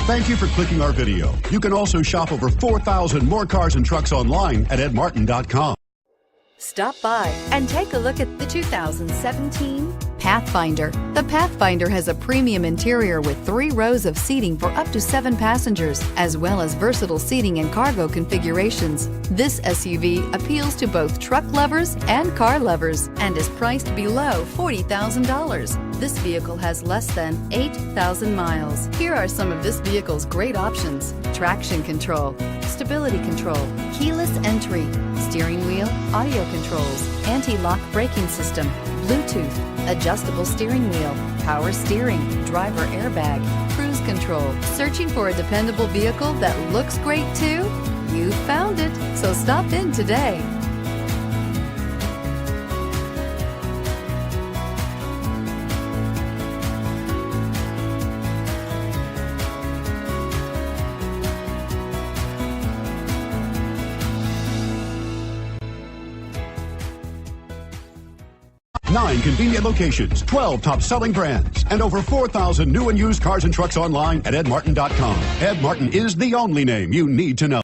Thank you for clicking our video. You can also shop over 4,000 more cars and trucks online at edmartin.com. Stop by and take a look at the 2017 Pathfinder. The Pathfinder has a premium interior with 3 rows of seating for up to 7 passengers, as well as versatile seating and cargo configurations. This SUV appeals to both truck lovers and car lovers and is priced below $40,000. This vehicle has less than 8,000 miles. Here are some of this vehicle's great options: traction control, stability control, keyless entry, steering wheel audio controls, anti-lock braking system, Bluetooth, adjustable steering wheel, power steering, driver airbag, cruise control. Searching for a dependable vehicle that looks great too? You found it, so stop in today. Nine convenient locations, 12 top-selling brands, and over 4,000 new and used cars and trucks online at edmartin.com. Ed Martin is the only name you need to know.